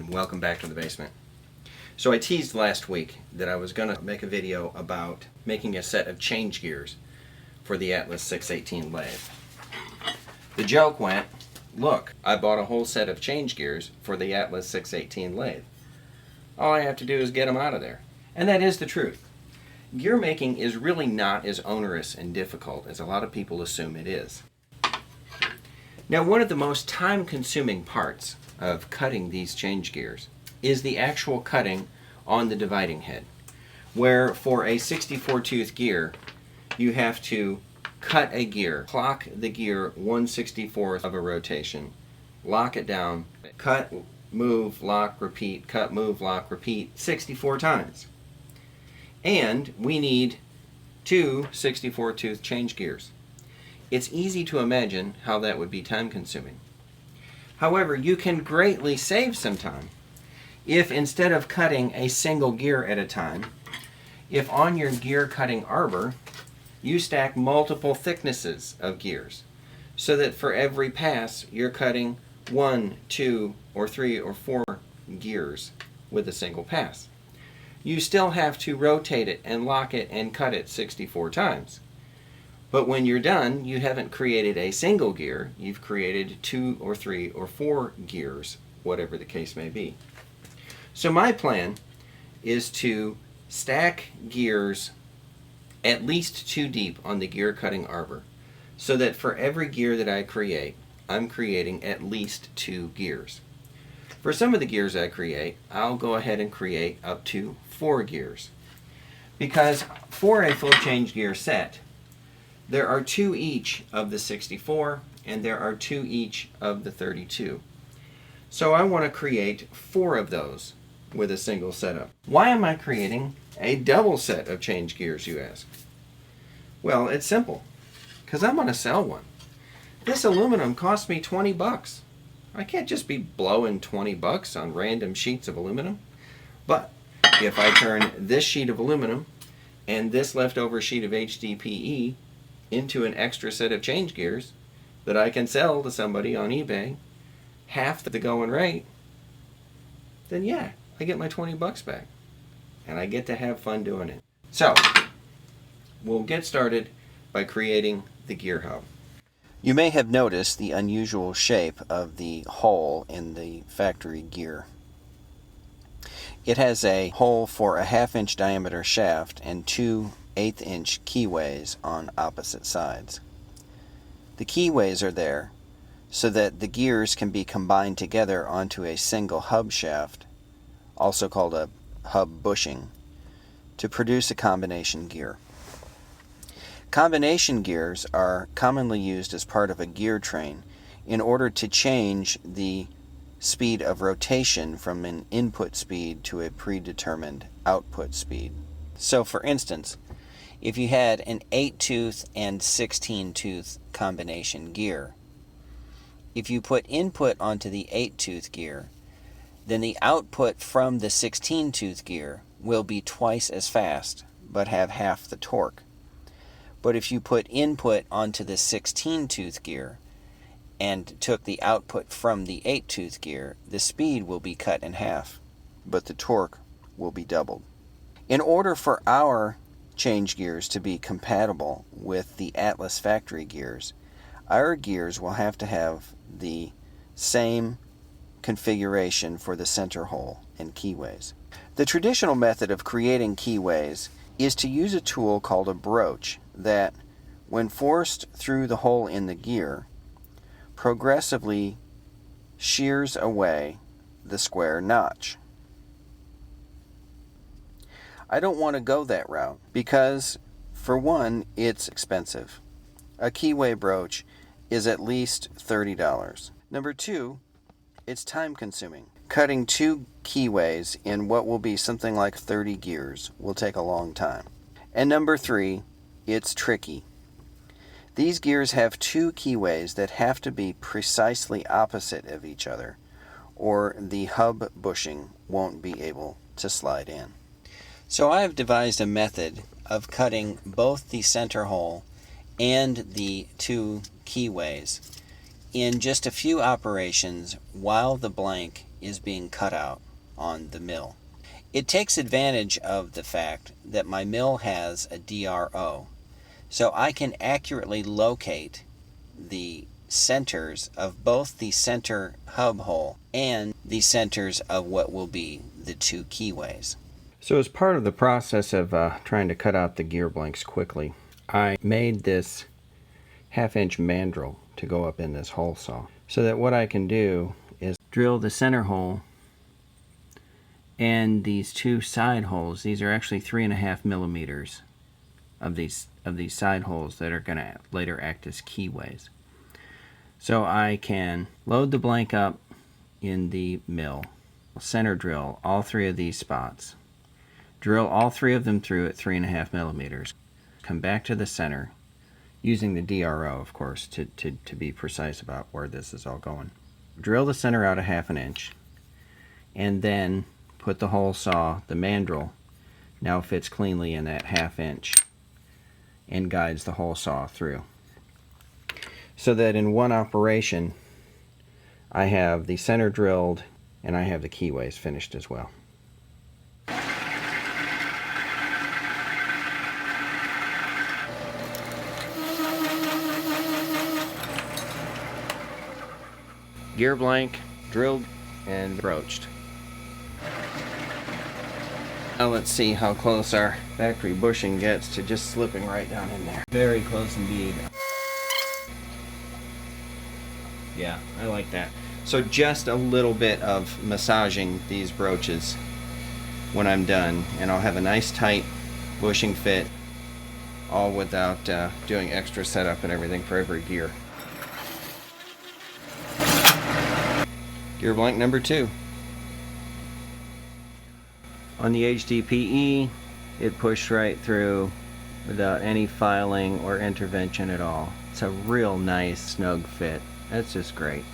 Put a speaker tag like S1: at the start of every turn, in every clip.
S1: and welcome back to the basement. So I teased last week that I was going to make a video about making a set of change gears for the Atlas 618 lathe. The joke went, look, I bought a whole set of change gears for the Atlas 618 lathe. All I have to do is get them out of there. And that is the truth. Gear making is really not as onerous and difficult as a lot of people assume it is. Now, one of the most time-consuming parts of cutting these change gears is the actual cutting on the dividing head, where for a 64-tooth gear, you have to cut a gear, clock the gear 1/64th of a rotation, lock it down, cut, move, lock, repeat, cut, move, lock, repeat 64 times. And we need two 64-tooth change gears. It's easy to imagine how that would be time-consuming. However, you can greatly save some time if instead of cutting a single gear at a time, if on your gear cutting arbor, you stack multiple thicknesses of gears, so that for every pass you're cutting 1, 2, or 3, or 4 gears with a single pass. You still have to rotate it and lock it and cut it 64 times. But when you're done, you haven't created a single gear, you've created 2 or 3 or 4 gears, whatever the case may be. So my plan is to stack gears at least 2 deep on the gear cutting arbor, so that for every gear that I create, I'm creating at least 2 gears. For some of the gears I create, I'll go ahead and create up to 4 gears. Because for a full change gear set, there are 2 each of the 64, and there are 2 each of the 32. So I want to create 4 of those with a single setup. Why am I creating a double set of change gears, you ask? Well, it's simple. Because I'm going to sell one. This aluminum cost me 20 bucks. I can't just be blowing 20 bucks on random sheets of aluminum. But if I turn this sheet of aluminum and this leftover sheet of HDPE into an extra set of change gears that I can sell to somebody on eBay, half the going rate, then yeah, I get my 20 bucks back. And I get to have fun doing it. So, we'll get started by creating the gear hub. You may have noticed the unusual shape of the hole in the factory gear. It has a hole for a 1/2-inch diameter shaft and 2 1/8-inch keyways on opposite sides. The keyways are there so that the gears can be combined together onto a single hub shaft, also called a hub bushing, to produce a combination gear. Combination gears are commonly used as part of a gear train in order to change the speed of rotation from an input speed to a predetermined output speed. So for instance, if you had an 8-tooth and 16-tooth combination gear, if you put input onto the 8-tooth gear, then the output from the 16-tooth gear will be twice as fast, but have half the torque. But if you put input onto the 16-tooth gear and took the output from the 8-tooth gear, the speed will be cut in half, but the torque will be doubled. In order for our change gears to be compatible with the Atlas factory gears, our gears will have to have the same configuration for the center hole and keyways. The traditional method of creating keyways is to use a tool called a broach that, when forced through the hole in the gear, progressively shears away the square notch. I don't want to go that route because, for one, it's expensive. A keyway broach is at least $30. Number 2, it's time-consuming. Cutting 2 keyways in what will be something like 30 gears will take a long time. And number 3, it's tricky. These gears have 2 keyways that have to be precisely opposite of each other, or the hub bushing won't be able to slide in. So I have devised a method of cutting both the center hole and the 2 keyways in just a few operations while the blank
S2: is being cut out on the mill. It takes advantage of the fact that my mill has a DRO, so I can accurately locate the centers of both the center hub hole and the centers of what will be the two keyways.
S1: So as part of the process of trying to cut out the gear blanks quickly, I made this 1/2-inch mandrel to go up in this hole saw, so that what I can do is drill the center hole and these two side holes. These are actually 3.5 millimeters of these side holes that are going to later act as keyways. So I can load the blank up in the mill, center drill all three of these spots, drill all three of them through at 3.5 millimeters, come back to the center, using the DRO, of course, to be precise about where this is all going. Drill the center out 1/2 inch, and then put the hole saw, the mandrel, now fits cleanly in that 1/2 inch and guides the hole saw through. So that in one operation, I have the center drilled and I have the keyways finished as well. Gear blank drilled and broached. Now let's see how close our factory bushing gets to just slipping right down in there. Very close indeed. Yeah, I like that. So just a little bit of massaging these broaches when I'm done, and I'll have a nice tight bushing fit, all without doing extra setup and everything for every gear. Gear blank number 2. On the HDPE, it pushed right through without any filing or intervention at all. It's a real nice snug fit. That's just great.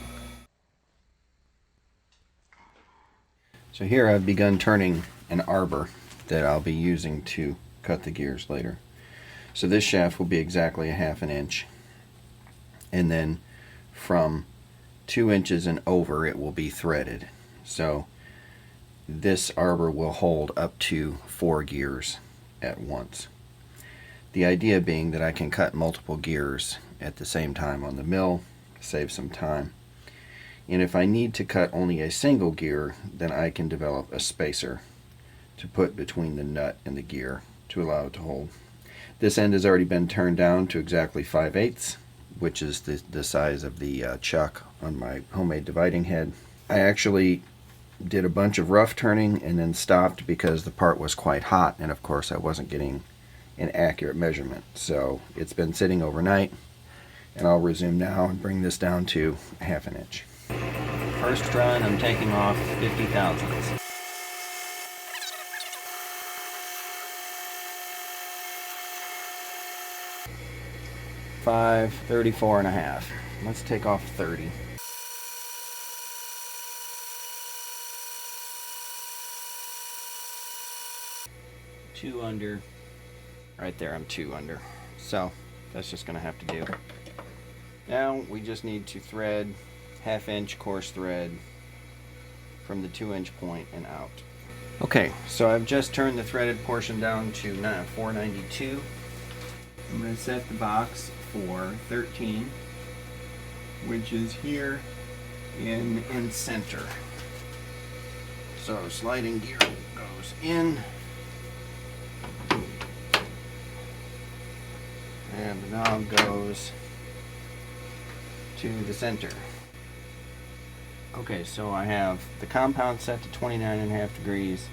S1: So here I've begun turning an arbor that I'll be using to cut the gears later. So this shaft will be exactly 1/2 inch, and then from 2 inches and over it will be threaded. So this arbor will hold up to 4 gears at once. The idea being that I can cut multiple gears at the same time on the mill, save some time. And if I need to cut only a single gear, then I can develop a spacer to put between the nut and the gear to allow it to hold. This end has already been turned down to exactly 5/8, which is the size of the chuck on my homemade dividing head. I actually did a bunch of rough turning and then stopped because the part was quite hot, and of course I wasn't getting an accurate measurement. So it's been sitting overnight, and I'll resume now and bring this down to 1/2 inch. First run, I'm taking off 50 thousandths. Five, 34.5. Let's take off 30. Two under. Right there, I'm 2 under. So that's just gonna have to do. Now we just need to thread 1/2 inch coarse thread from the 2 inch point and out. Okay, so I've just turned the threaded portion down to 492. I'm going to set the box for 13, which is here in center. So sliding gear goes in, and the knob goes to the center. Okay, so I have the compound set to 29.5 degrees.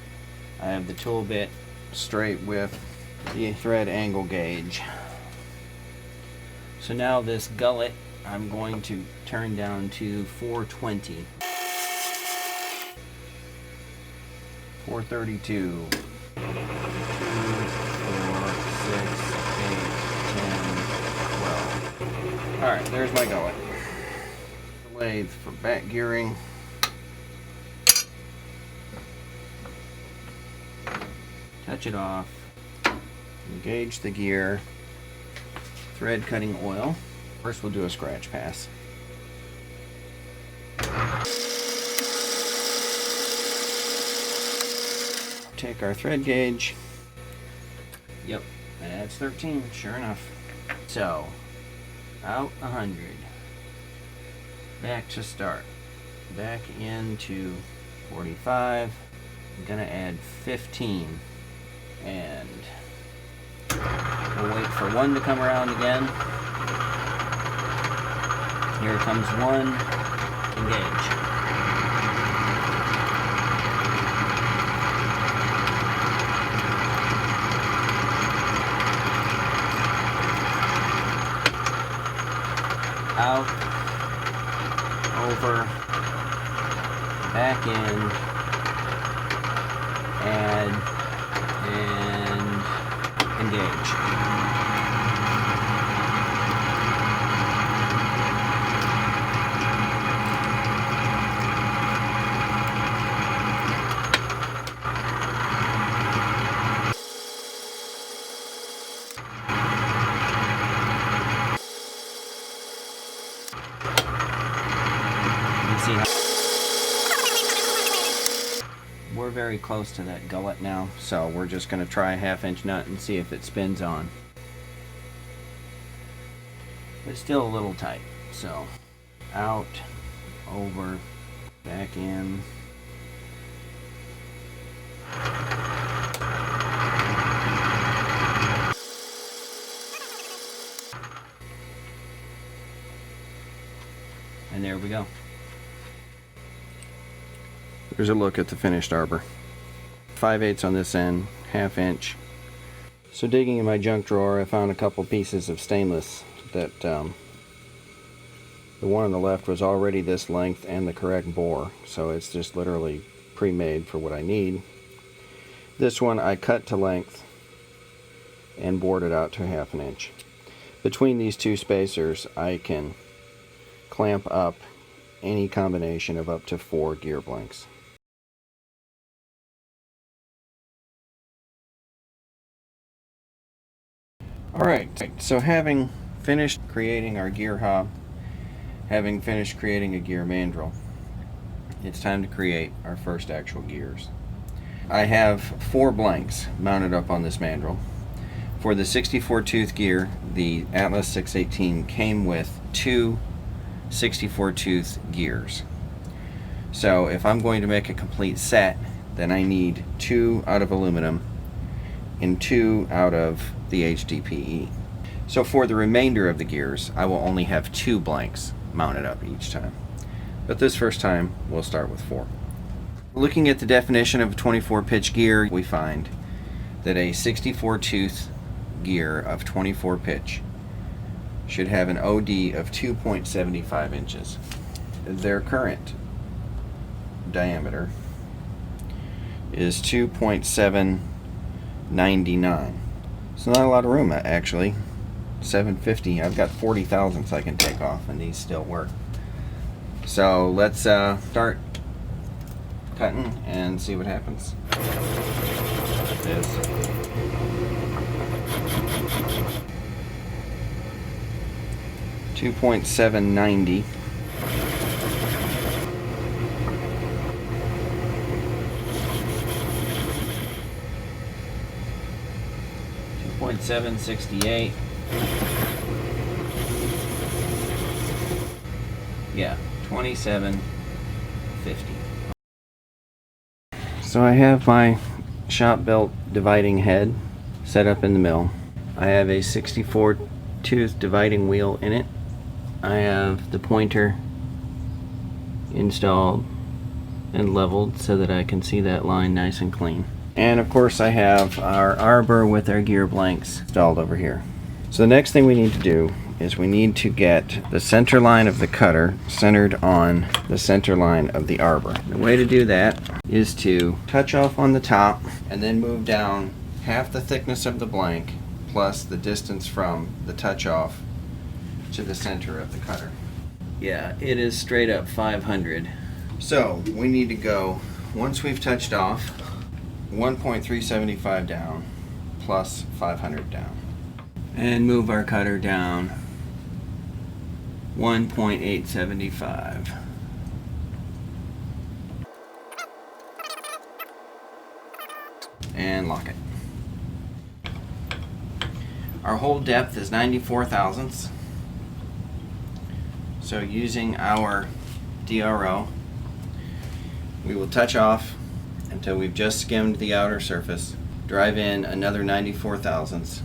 S1: I have the tool bit straight with the thread angle gauge. So now this gullet I'm going to turn down to 420. 432. 2, 4, 6, 8, 10, 12. Alright, there's my gullet. The lathe for back gearing. Touch it off. Engage the gear. Thread cutting oil. First we'll do a scratch pass. take our thread gauge. Yep, that's 13, sure enough. So, out 100. Back to start. Back into 45. I'm gonna add 15. And we'll wait for one to come around again. Here comes one. Engage. Out, over, back in, add, and engage. See how we're very close to that gullet now, so we're just going to try a 1/2 inch nut and see if it spins on. It's still a little tight, so out, over, back in. And there we go. Here's a look at the finished arbor. 5/8 on this end, 1/2 inch. So digging in my junk drawer, I found a couple pieces of stainless that the one on the left was already this length and the correct bore, so it's just literally pre-made for what I need. This one I cut to length and bored it out to 1/2 inch. Between these two spacers I can clamp up any combination of up to 4 gear blanks. Alright, so having finished creating our gear hob, having finished creating a gear mandrel, it's time to create our first actual gears. I have 4 blanks mounted up on this mandrel. For the 64 tooth gear, the Atlas 618 came with 2 64 tooth gears. So if I'm going to make a complete set, then I need 2 out of aluminum and 2 out of the HDPE. So for the remainder of the gears, I will only have 2 blanks mounted up each time. But this first time, we'll start with 4. Looking at the definition of a 24 pitch gear, we find that a 64 tooth gear of 24 pitch should have an OD of 2.75 inches. Their current diameter is 2.799. It's not a lot of room, actually. 750. I've got 40 thousandths I can take off, and these still work. So let's start cutting and see what happens. This. $2.790. $2.768. Yeah, $27.50. So I have my shop built dividing head set up in the mill. I have a 64 tooth dividing wheel in it. I have the pointer installed and leveled so that I can see that line nice and clean. And of course I have our arbor with our gear blanks installed over here. So the next thing we need to do is we need to get the center line of the cutter centered on the center line of the arbor. The way to do that is to touch off on the top and then move down half the thickness of the blank plus the distance from the touch off to the center of the cutter. Yeah, it is straight up 500. So we need to go, once we've touched off, 1.375 down plus 500 down. And move our cutter down 1.875. and lock it. Our hole depth is 94 thousandths. So using our DRO, we will touch off until we've just skimmed the outer surface, drive in another 94 thousandths,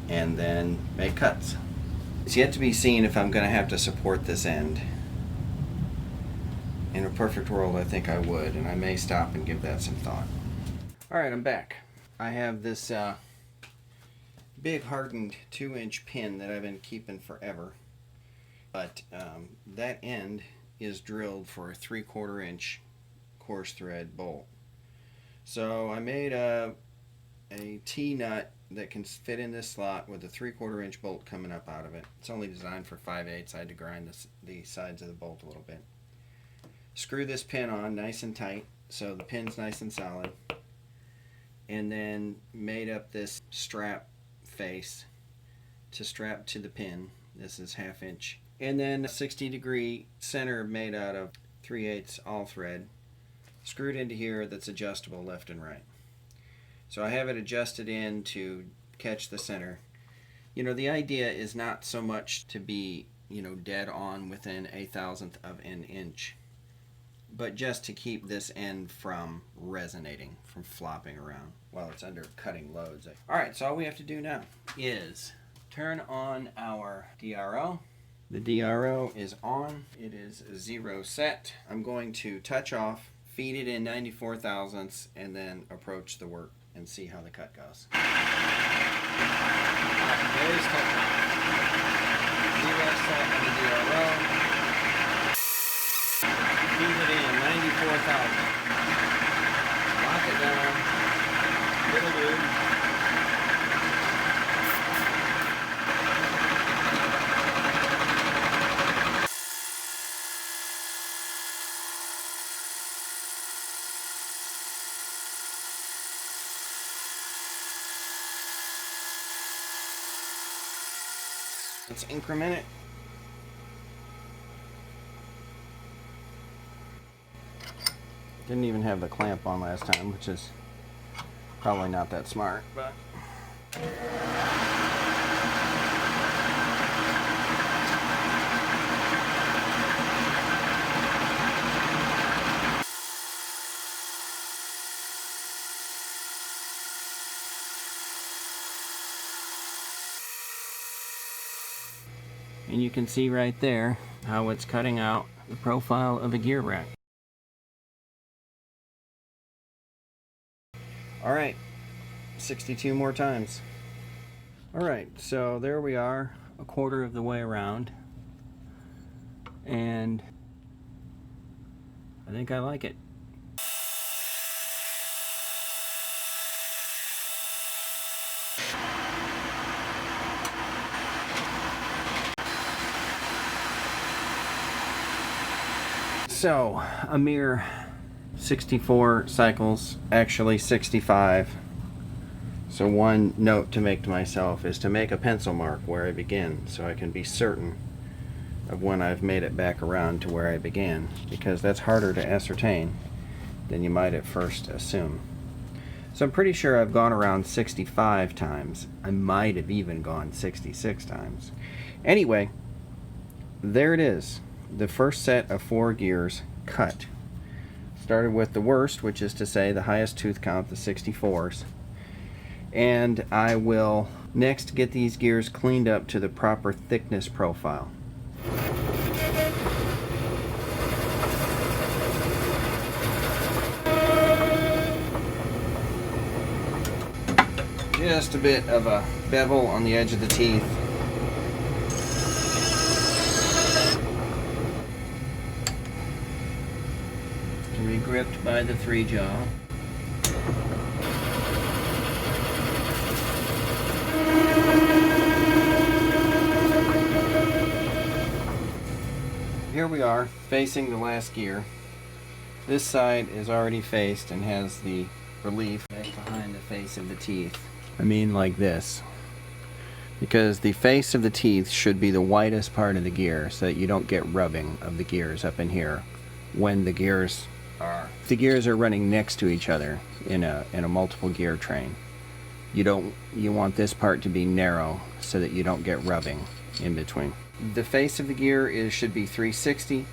S1: and then make cuts. It's yet to be seen if I'm going to have to support this end. In a perfect world, I think I would, and I may stop and give that some thought. Alright, I'm back. I have this big hardened 2-inch pin that I've been keeping forever, but that end is drilled for a 3/4 inch coarse thread bolt. So I made a T-nut that can fit in this slot with a 3/4 inch bolt coming up out of it. It's only designed for 5/8. I had to grind the sides of the bolt a little bit. Screw this pin on nice and tight so the pin's nice and solid, and then made up this strap face to strap to the pin. This is 1/2 inch, and then a 60-degree center made out of 3/8 all thread screwed into here that's adjustable left and right. So I have it adjusted in to catch the center. You know, the idea is not so much to be, dead on within 1/1000th of an inch, but just to keep this end from resonating, from flopping around while it's under cutting loads. Alright, so all we have to do now is turn on our DRO. The DRO is on. It is 0 set. I'm going to touch off, feed it in 94 thousandths, and then approach the work and see how the cut goes. There's touch off. 0 set on the DRO. Feed it in 94 thousandths. Lock it down. Little dude. Let's increment it. Didn't even have the clamp on last time, which is probably not that smart, but and you can see right there how it's cutting out the profile of a gear rack. Alright, 62 more times. Alright, so there we are, a quarter of the way around, and I think I like it. So, a mere 64 cycles, actually 65. So one note to make to myself is to make a pencil mark where I begin, so I can be certain of when I've made it back around to where I began, because that's harder to ascertain than you might at first assume. So I'm pretty sure I've gone around 65 times. I might have even gone 66 times. Anyway, there it is. The first set of 4 gears cut. Started with the worst, which is to say the highest tooth count, the 64s. And I will next get these gears cleaned up to the proper thickness profile. Just a bit of a bevel on the edge of the teeth. To be gripped by the 3-jaw. Here we are, facing the last gear. This side is already faced and has the relief back behind the face of the teeth. I mean like this. Because the face of the teeth should be the widest part of the gear so that you don't get rubbing of the gears up in here when the gears are, the gears are running next to each other in a multiple gear train. You want this part to be narrow so that you don't get rubbing in between. The face of the gear should be 360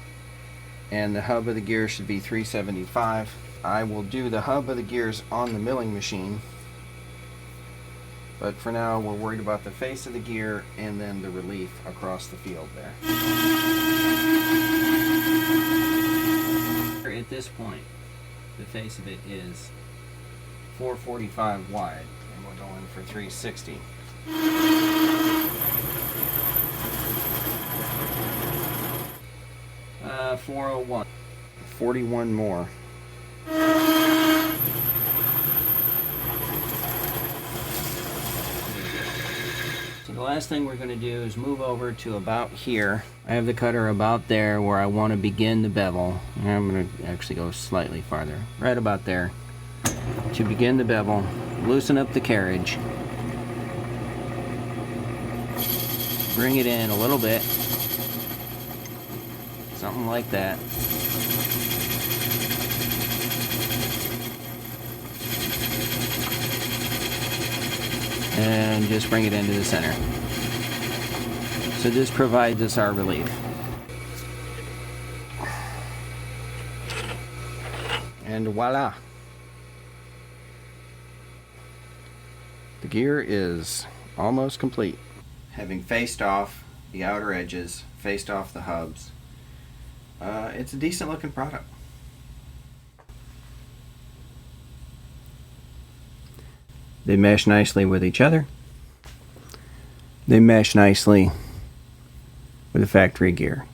S1: and the hub of the gear should be 375. I will do the hub of the gears on the milling machine, but for now we're worried about the face of the gear and then the relief across the field there. At this point, the face of it is 445 wide, and we're going for 360. 401. 41 more. So the last thing we're going to do is move over to about here. I have the cutter about there where I want to begin the bevel. And I'm going to actually go slightly farther. Right about there. To begin the bevel, loosen up the carriage. Bring it in a little bit. Something like that. And just bring it into the center. So this provides us our relief. And voila! The gear is almost complete. Having faced off the outer edges, faced off the hubs, it's a decent looking product. They mesh nicely with each other. They mesh nicely with the factory gear.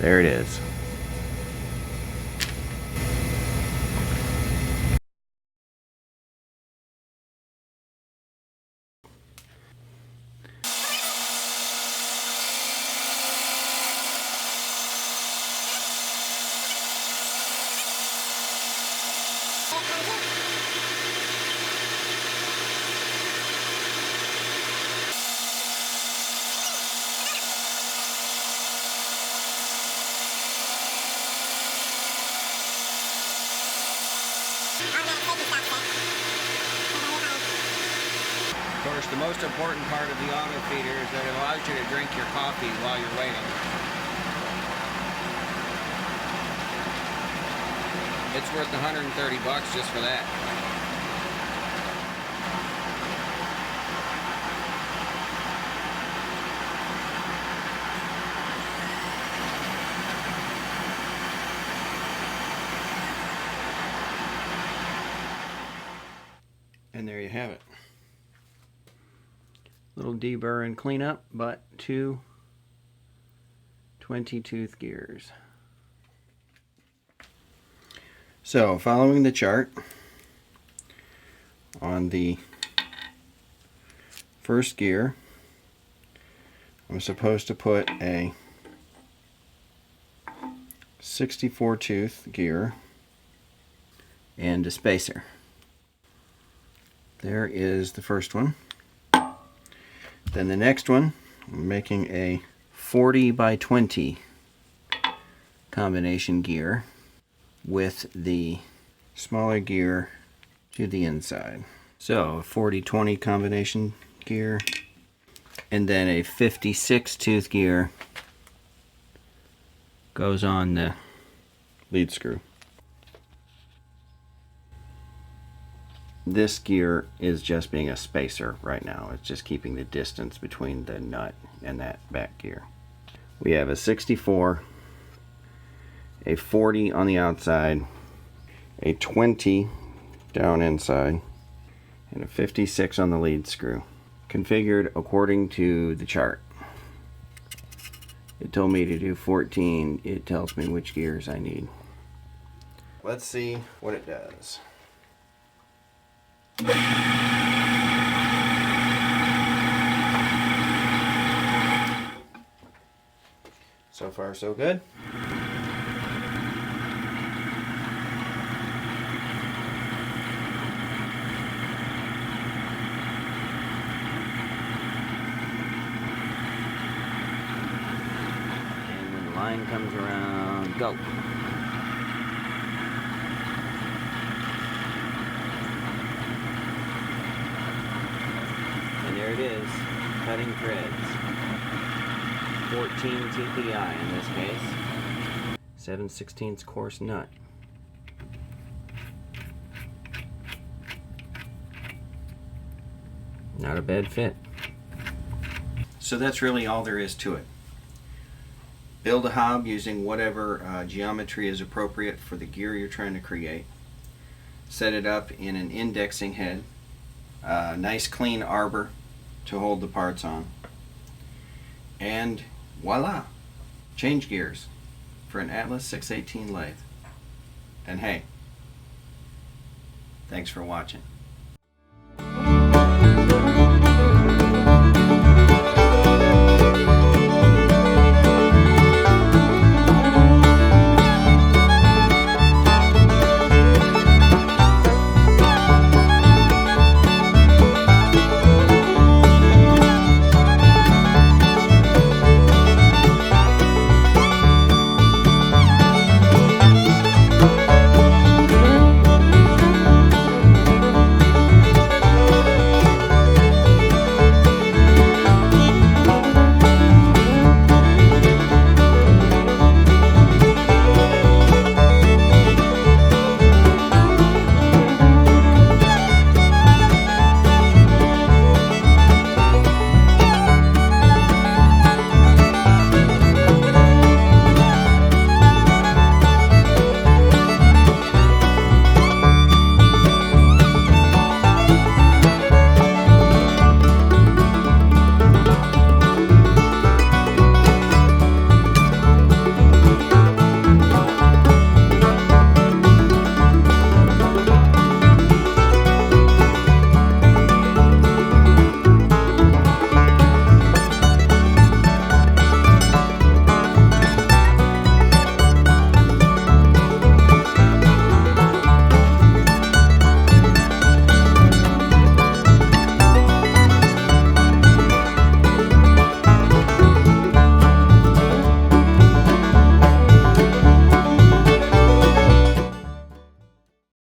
S1: There it is. Of course, the most important part of the auto feeder is that it allows you to drink your coffee while you're waiting. It's worth $130 just for that. And there you have it. Little deburr and cleanup, but 2 20-tooth gears. So, following the chart, on the first gear, I'm supposed to put a 64-tooth gear and a spacer. There is the first one. Then the next one, I'm making a 40 by 20 combination gear with the smaller gear to the inside. So a 40-20 combination gear, and then a 56-tooth gear goes on the lead screw. This gear is just being a spacer right now. It's just keeping the distance between the nut and that back gear. We have a 64, a 40 on the outside, a 20 down inside, and a 56 on the lead screw. Configured according to the chart. It told me to do 14. It tells me which gears I need. Let's see what it does. So far, so good.
S2: And when the line comes around, go. And there it is, cutting threads. 14 TPI in this case. 7/16 coarse nut. Not a bad fit.
S1: So that's really all there is to it. Build a hob using whatever geometry is appropriate for the gear you're trying to create. Set it up in an indexing head. Nice clean arbor to hold the parts on. And voila! Change gears for an Atlas 618 lathe. And hey, thanks for watching.